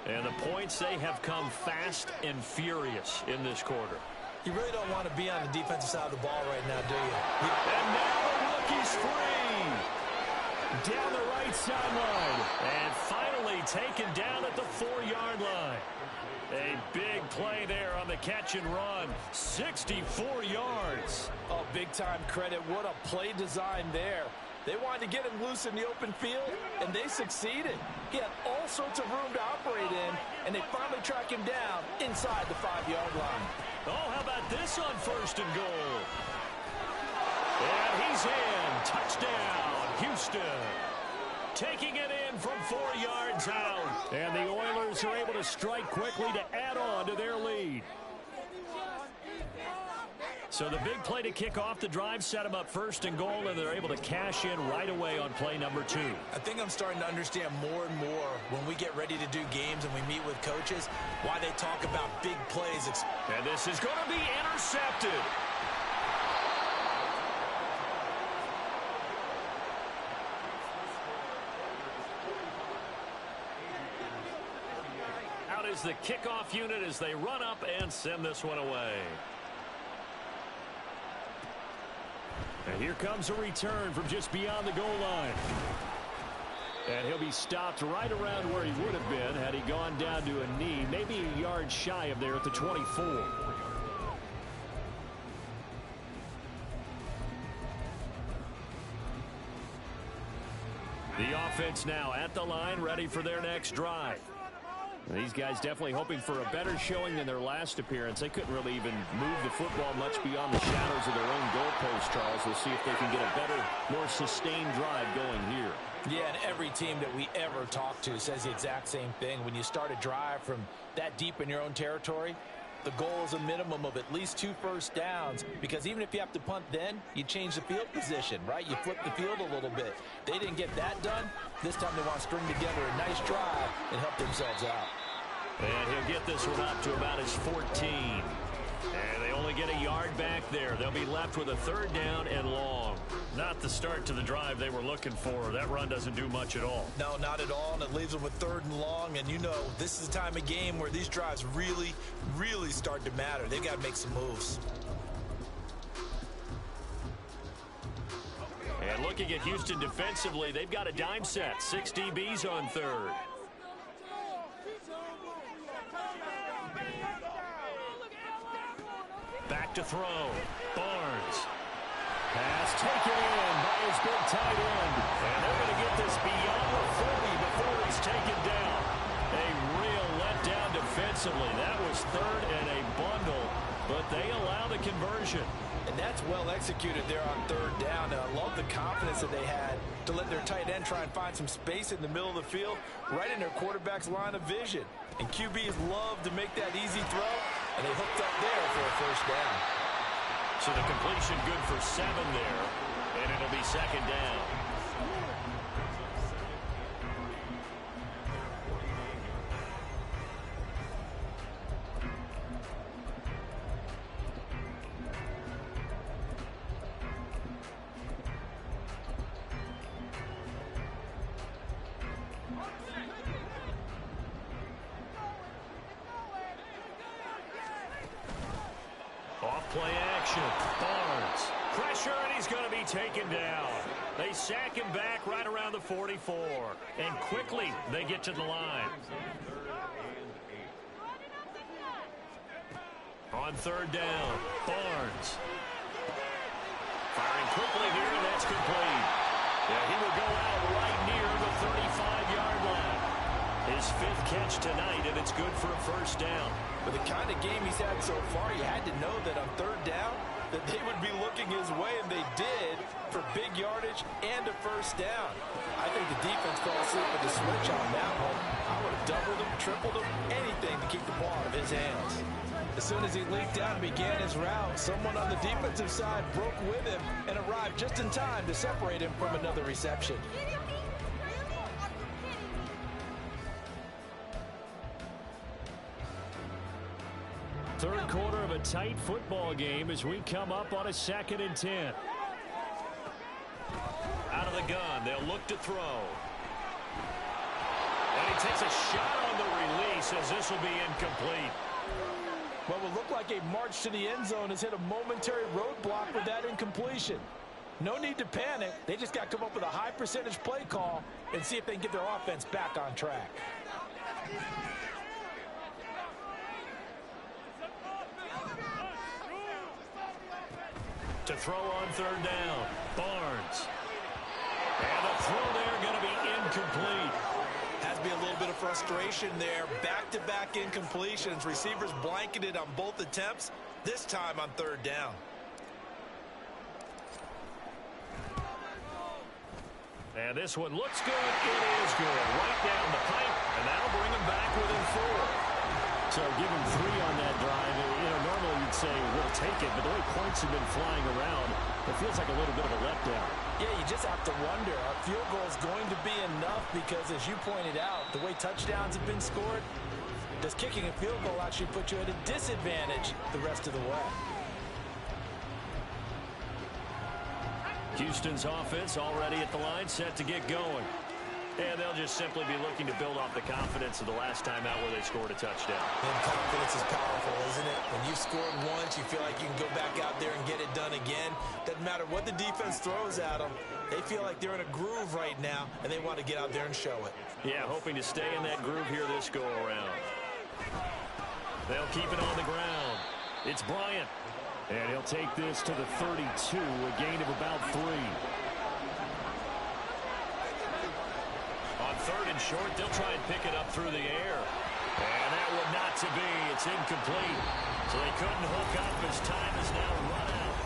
And the points, they have come fast and furious in this quarter.
You really don't want to be on the defensive side of the ball right now, do you?
And now the rookie's free. Down the right sideline. And finally taken down at the 4-yard line. A big play there on the catch and run. 64 yards.
Oh, big-time credit. What a play design there. They wanted to get him loose in the open field, and they succeeded. He had all sorts of room to operate in, and they finally track him down inside the 5-yard line.
Oh, how about this on 1st and goal? And he's in. Touchdown, Houston. Taking it in from 4 yards out.
And the Oilers are able to strike quickly to add on to their lead.
So the big play to kick off the drive set them up 1st and goal, and they're able to cash in right away on play number 2.
I think I'm starting to understand more and more when we get ready to do games and we meet with coaches why they talk about big plays.
And this is going to be intercepted. Out is the kickoff unit as they run up and send this one away.
And here comes a return from just beyond the goal line. And he'll be stopped right around where he would have been had he gone down to a knee, maybe a yard shy of there at the 24. The offense now at the line, ready for their next drive. These guys definitely hoping for a better showing than their last appearance. They couldn't really even move the football much beyond the shadows of their own goalpost, Charles. We'll see if they can get a better, more sustained drive going here.
Yeah, and every team that we ever talk to says the exact same thing. When you start a drive from that deep in your own territory, the goal is a minimum of at least 2 first downs, because even if you have to punt then, you change the field position, right? You flip the field a little bit. They didn't get that done. This time they want to string together a nice drive and help themselves out.
And he'll get this one up to about his 14. And they only get a yard back there. They'll be left with a 3rd down and long. Not the start to the drive they were looking for. That run doesn't do much at all.
No, not at all, and it leaves them with 3rd and long. And you know, this is the time of game where these drives really, really start to matter. They've got to make some moves.
And looking at Houston defensively, they've got a dime set. 6 DBs on 3rd. Back Back to throw. Barnes.
Pass taken in by his big tight end.
And they're going to get this beyond the 40 before he's taken down. A real letdown defensively. That was third and a bundle, but they allow the conversion.
And that's well executed there on third down. And I love the confidence that they had to let their tight end try and find some space in the middle of the field, right in their quarterback's line of vision. And QBs love to make that easy throw, and they hooked up there for a first down.
So the completion good for 7 there, and it'll be second down. Play action. Barnes. Pressure, and he's going to be taken down. They sack him back right around the 44. And quickly, they get to the line. On third down, Barnes. Firing quickly here, and that's complete. Yeah, he will go out right near the 35-yard line. His 5th catch tonight, and it's good for a first down.
With the kind of game he's had so far, you had to know that on third down that they would be looking his way, and they did, for big yardage and a first down. I think the defense fell asleep with the switch on that one. I would have doubled him, tripled him, anything to keep the ball out of his hands. As soon as he leaped down and began his route, someone on the defensive side broke with him and arrived just in time to separate him from another reception.
Third quarter of a tight football game as we come up on a 2nd and 10.
Out of the gun, they'll look to throw. And he takes a shot on the release as this will be incomplete.
What will look like a march to the end zone has hit a momentary roadblock with that incompletion. No need to panic. They just got to come up with a high percentage play call and see if they can get their offense back on track.
To throw on third down, Barnes. And the throw there going to be incomplete.
Has to be a little bit of frustration there. Back-to-back incompletions. Receivers blanketed on both attempts, this time on third down.
And this one looks good. It is good. Right down the pipe, and that'll bring him back within 4.
So give him 3 on that drive. Normally you'd say we'll take it, but the way points have been flying around, it feels like a little bit of a letdown.
Yeah, you just have to wonder, are field goals going to be enough? Because as you pointed out, the way touchdowns have been scored, does kicking a field goal actually put you at a disadvantage the rest of the way?
Houston's offense already at the line, set to get going. And they'll just simply be looking to build off the confidence of the last time out where they scored a touchdown.
And confidence is powerful, isn't it? When you've scored once, you feel like you can go back out there and get it done again. Doesn't matter what the defense throws at them. They feel like they're in a groove right now, and they want to get out there and show it.
Yeah, hoping to stay in that groove here this go-around. They'll keep it on the ground. It's Bryant.
And he'll take this to the 32, a gain of about 3.
On third and short, they'll try and pick it up through the air. And that one not to be. It's incomplete. So they couldn't hook up as time is now run out.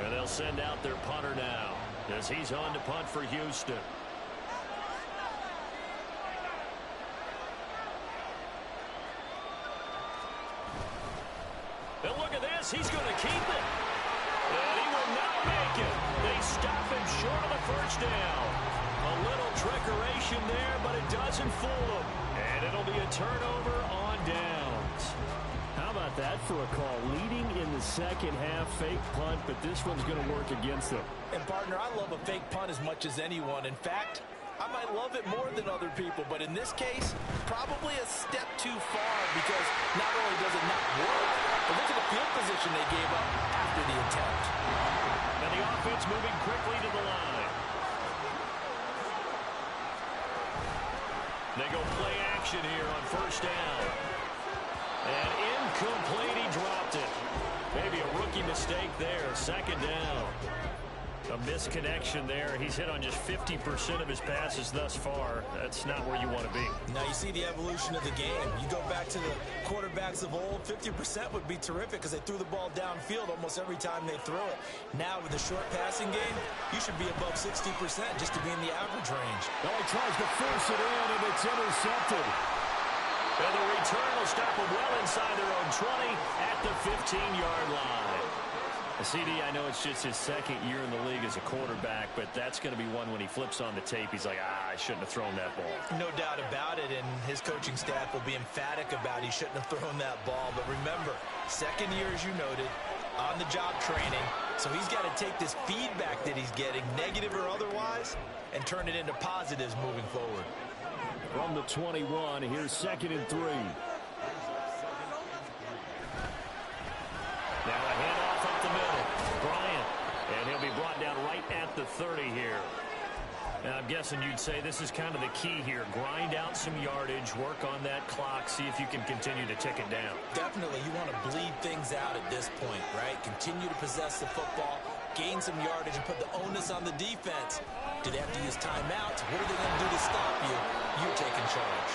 And they'll send out their punter now as he's on to punt for Houston. And look at this. He's going to keep it. And he will not make it. They stop him short of the first down. A little trickeration there, but it doesn't fool them. And it'll be a turnover on downs.
How about that for a call? Leading in the second half, fake punt, but this one's going to work against them.
And, partner, I love a fake punt as much as anyone. In fact, I might love it more than other people, but in this case, probably a step too far because not only does it not work, but look at the field position they gave up after the attempt.
And the offense moving quickly to the line. They go play action here on first down. And incomplete, he dropped it. Maybe a rookie mistake there, second down. A misconnection there. He's hit on just 50% of his passes thus far. That's not where you want to be.
Now you see the evolution of the game. You go back to the quarterbacks of old, 50% would be terrific because they threw the ball downfield almost every time they threw it. Now with the short passing game, you should be above 60% just to be in the average range.
Well, he tries to force it in, and it's intercepted.
And the return will stop them well inside their own 20 at the 15-yard line. CD, I know it's just his second year in the league as a quarterback, but that's going to be one when he flips on the tape, he's like, I shouldn't have thrown that ball.
No doubt about it, and his coaching staff will be emphatic about he shouldn't have thrown that ball. But remember, second year, as you noted, on-the-job training, so he's got to take this feedback that he's getting, negative or otherwise, and turn it into positives moving forward.
From the 21, here's 2nd and 3.
Now a handoff up the middle. Bryant. And he'll be brought down right at the 30 here. And I'm guessing you'd say this is kind of the key here. Grind out some yardage, work on that clock, see if you can continue to tick it down.
Definitely, you want to bleed things out at this point, right? Continue to possess the football, gain some yardage, and put the onus on the defense. Do they have to use timeouts? What are they going to do to stop you? You're taking charge.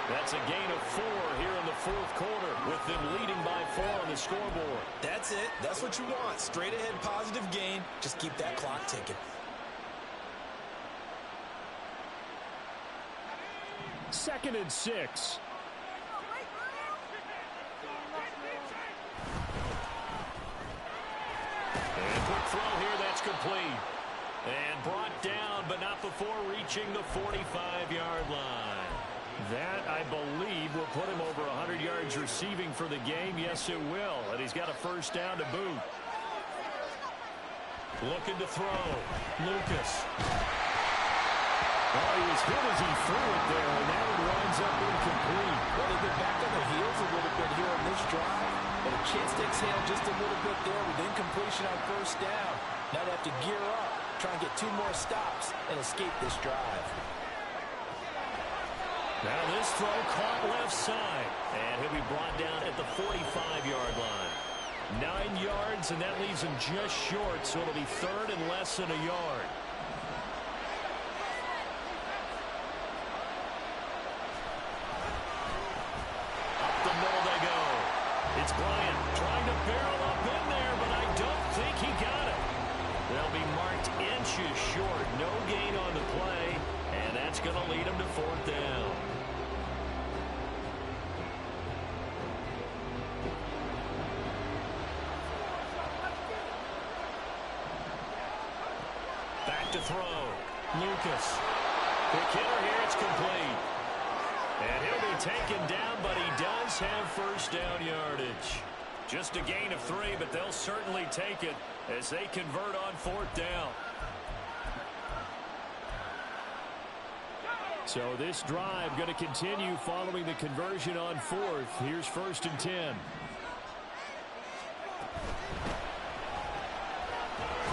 That's a gain of 4 here in the fourth quarter with them leading by 4 on the scoreboard.
That's it. That's what you want. Straight ahead positive gain. Just keep that clock ticking.
Second and 6.
And quick throw here, that's complete. And brought down, but not before reaching the 45-yard line. That, I believe, will put him over 100 yards receiving for the game. Yes, it will. And he's got a first down to boot. Looking to throw. Lucas.
Oh, he was hit as he threw it there, and now it winds up incomplete.
Well, they've been back on their heels a little bit here on this drive. But a chance to exhale just a little bit there with incompletion on first down. Now they have to gear up, try and get 2 more stops, and escape this drive.
Now this throw caught left side. And he'll be brought down at the 45-yard line. 9 yards, and that leaves him just short, so it'll be 3rd and less than a yard. Up the middle they go. It's Bryant trying to barrel up in there, but I don't think he got it. They'll be marked inches short. No gain on the play, and that's going to lead him to 4th down. Back to throw. Lucas. Quick hitter here. It's complete. And he'll be taken down, but he does have first down yardage. Just a gain of 3, but they'll certainly take it as they convert on 4th down.
So this drive going to continue following the conversion on 4th. Here's 1st and 10.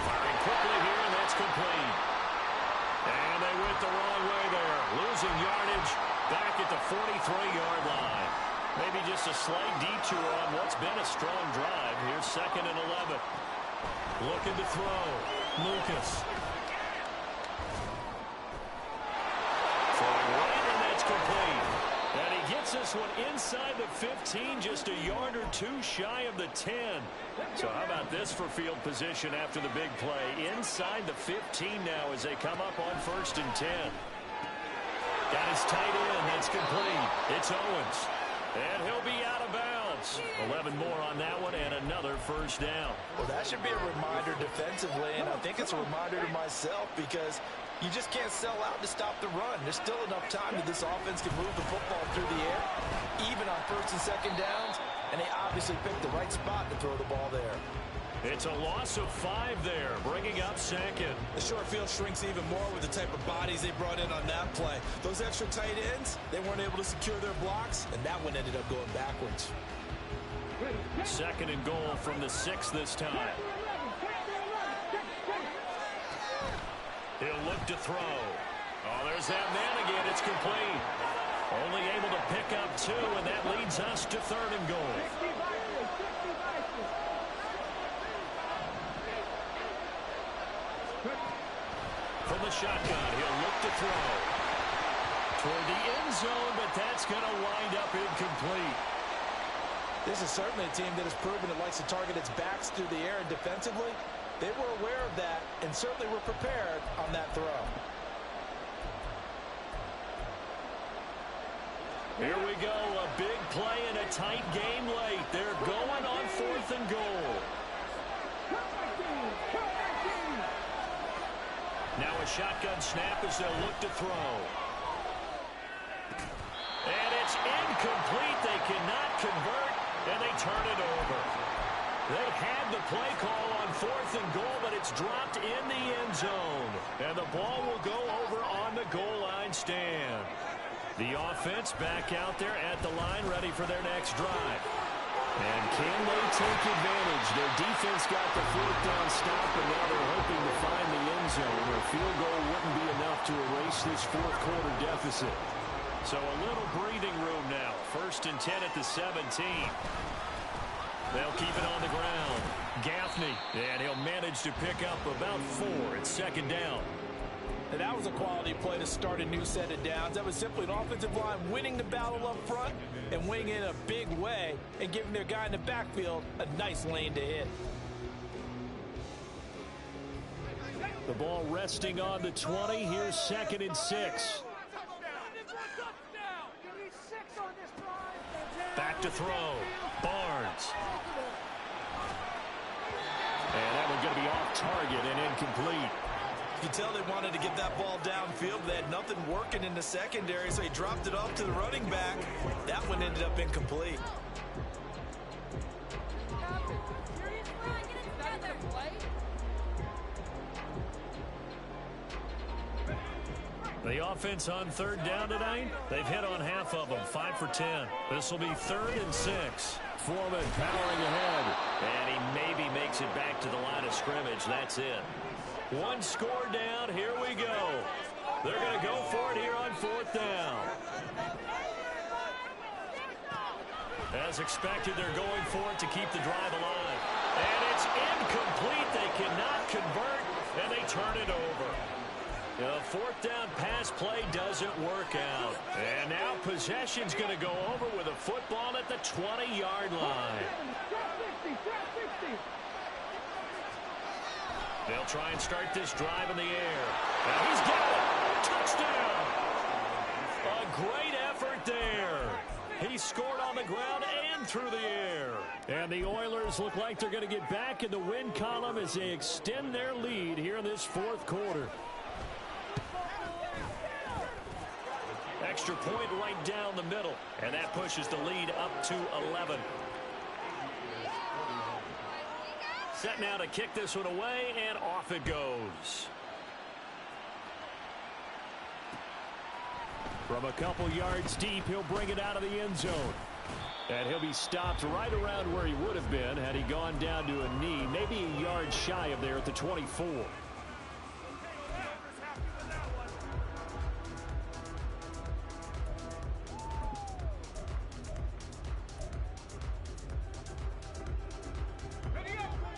Firing quickly here, and that's complete. And they went the wrong way there. Losing yardage back at the 43-yard line. Maybe just a slight detour on what's been a strong drive. Here's 2nd and 11. Looking to throw. Lucas. Throwing right, and that's complete. And he gets this one inside the 15, just a yard or 2 shy of the 10. So how about this for field position after the big play? Inside the 15 now as they come up on 1st and 10. Got his tight end. That's complete. It's Owens. And he'll be out of bounds. 11 more on that one and another first down.
Well, that should be a reminder defensively, and I think it's a reminder to myself because you just can't sell out to stop the run. There's still enough time that this offense can move the football through the air, even on 1st and 2nd downs, and they obviously picked the right spot to throw the ball there.
It's a loss of 5 there, bringing up 2nd.
The short field shrinks even more with the type of bodies they brought in on that play. Those extra tight ends, they weren't able to secure their blocks, and that one ended up going backwards.
2nd and goal from the 6 this time. He'll look to throw. Oh, there's that man again. It's complete. Only able to pick up 2, and that leads us to 3rd and goal. From the shotgun, he'll look to throw. Toward the end zone, but that's going to wind up incomplete.
This is certainly a team that has proven it likes to target its backs through the air, and defensively, they were aware of that and certainly were prepared on that throw.
Here we go, a big play in a tight game late. They're going on 4th and goal. Now a shotgun snap as they'll look to throw. And it's incomplete. They cannot convert, and they turn it over. They had the play call on 4th and goal, but it's dropped in the end zone. And the ball will go over on the goal line stand. The offense back out there at the line, ready for their next drive. And can they take advantage? Their defense got the 4th down stop, and now they're hoping to find the end zone. A field goal wouldn't be enough to erase this 4th quarter deficit. So a little breathing room now. 1st and 10 at the 17. They'll keep it on the ground. Gaffney, and he'll manage to pick up about 4 at 2nd down.
And that was a quality play to start a new set of downs. That was simply an offensive line winning the battle up front and winning in a big way and giving their guy in the backfield a nice lane to hit.
The ball resting on the 20. Here's 2nd and 6.
Back to throw. Barnes. And that one's going to be off target and incomplete.
You can tell they wanted to get that ball downfield. They had nothing working in the secondary, so he dropped it off to the running back. That one ended up incomplete.
The offense on 3rd down tonight, they've hit on half of them, 5 for 10. This will be 3rd and 6.
Foreman powering ahead.
And he maybe makes it back to the line of scrimmage. That's it. 1 score down. Here we go. They're going to go for it here on 4th down. As expected, they're going for it to keep the drive alive. And it's incomplete. They cannot convert, and they turn it over. The 4th down pass play doesn't work out. And now possession's going to go over with a football at the 20-yard line. They'll try and start this drive in the air. And he's got it. Touchdown. A great effort there. He scored on the ground and through the air.
And the Oilers look like they're going to get back in the win column as they extend their lead here in this 4th quarter.
Extra point right down the middle. And that pushes the lead up to 11. Set now to kick this one away, and off it goes.
From a couple yards deep, he'll bring it out of the end zone. And he'll be stopped right around where he would have been had he gone down to a knee, maybe a yard shy of there at the 24.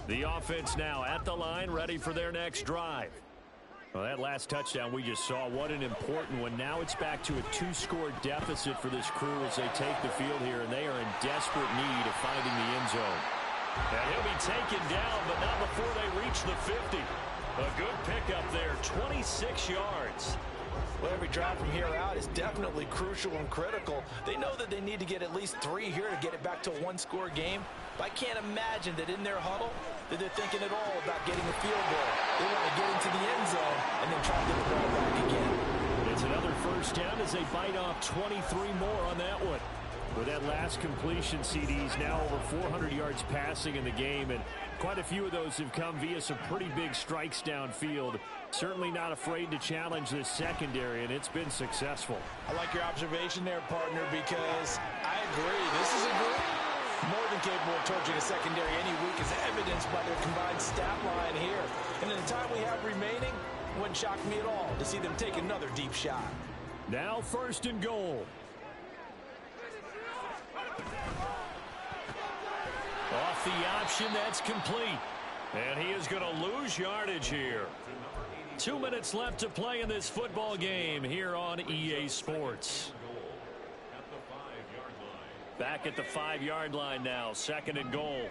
The offense now at the line, ready for their next drive. Well, that last touchdown we just saw, what an important one. Now it's back to a 2-score deficit for this crew as they take the field here, and they are in desperate need of finding the end zone.
And he'll be taken down, but not before they reach the 50. A good pickup there, 26 yards.
Well, every drive from here out is definitely crucial and critical. They know that they need to get at least 3 here to get it back to a 1-score game. But I can't imagine that in their huddle that they're thinking at all about getting a field goal. They want to get into the end zone and then try to get the ball back again.
It's another 1st down as they bite off 23 more on that one. With that last completion, CD's now over 400 yards passing in the game, and quite a few of those have come via some pretty big strikes downfield. Certainly not afraid to challenge this secondary, and it's been successful.
I like your observation there, partner, because I agree. This is a group more than capable of torching a secondary any week, as evidenced by their combined stat line here. And in the time we have remaining, it wouldn't shock me at all to see them take another deep shot.
Now 1st and goal.
Off the option, that's complete. And he is going to lose yardage here. 2 minutes left to play in this football game here on EA Sports. Back at the 5-yard line now, 2nd and goal.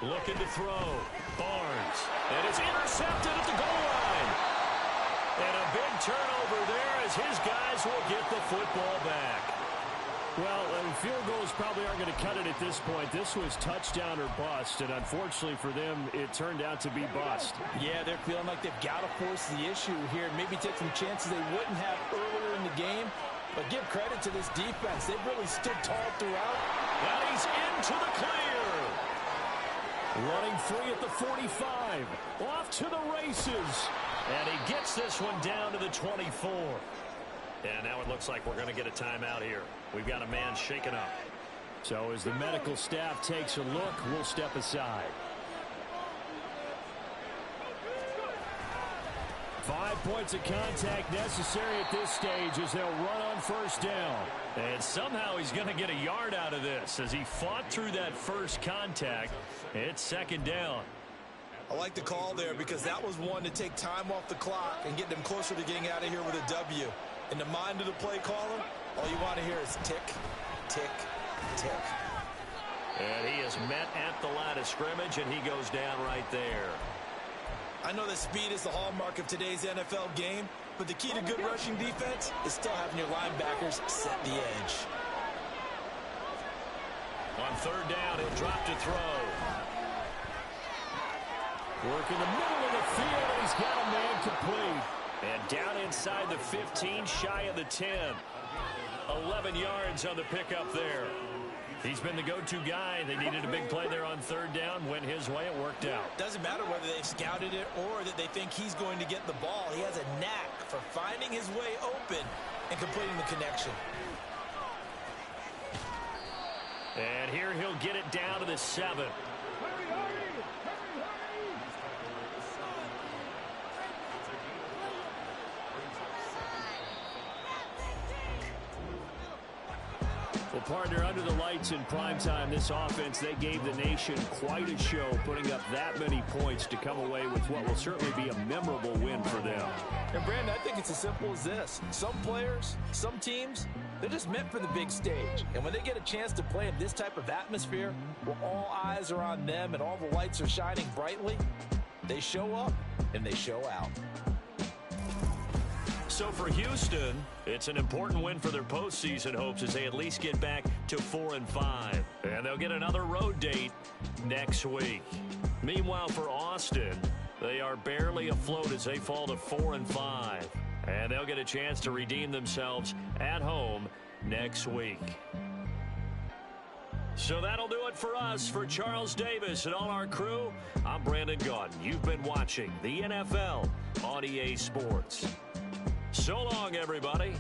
Looking to throw. Barnes. And it's intercepted at the goal line. And a big turnover there as his guys will get the football back.
Well, field goals probably aren't going to cut it at this point. This was touchdown or bust, and unfortunately for them, it turned out to be bust.
Yeah, they're feeling like they've got to force the issue here and maybe take some chances they wouldn't have earlier in the game. But give credit to this defense. They've really stood tall throughout.
And he's into the clear.
Running free at the 45. Off to the races.
And he gets this one down to the 24. And now it looks like we're going to get a timeout here. We've got a man shaken up.
So as the medical staff takes a look, we'll step aside. 5 points of contact necessary at this stage as they'll run on first down.
And somehow he's going to get a yard out of this as he fought through that first contact. It's 2nd down.
I like the call there because that was one to take time off the clock and get them closer to getting out of here with a W. In the mind of the play caller, all you want to hear is tick, tick, tick.
And he is met at the line of scrimmage, and he goes down right there.
I know that speed is the hallmark of today's NFL game, but the key to good rushing defense is still having your linebackers set the edge.
On 3rd down, he'll drop to throw.
Work in the middle of the field, and he's got a man complete.
And down inside the 15, shy of the 10. 11 yards on the pickup there. He's been the go-to guy. They needed a big play there on 3rd down. Went his way. It worked out.
Doesn't matter whether they've scouted it or that they think he's going to get the ball. He has a knack for finding his way open and completing the connection.
And here he'll get it down to the 7.
Well, partner, under the lights in primetime, this offense, they gave the nation quite a show, putting up that many points to come away with what will certainly be a memorable win for them.
And, Brandon, I think it's as simple as this. Some players, some teams, they're just meant for the big stage. And when they get a chance to play in this type of atmosphere, where all eyes are on them and all the lights are shining brightly, they show up and they show out.
So for Houston, it's an important win for their postseason hopes as they at least get back to 4-5. And they'll get another road date next week. Meanwhile, for Austin, they are barely afloat as they fall to 4-5. And they'll get a chance to redeem themselves at home next week. So that'll do it for us. For Charles Davis and all our crew, I'm Brandon Gaudin. You've been watching the NFL on EA Sports. So long, everybody.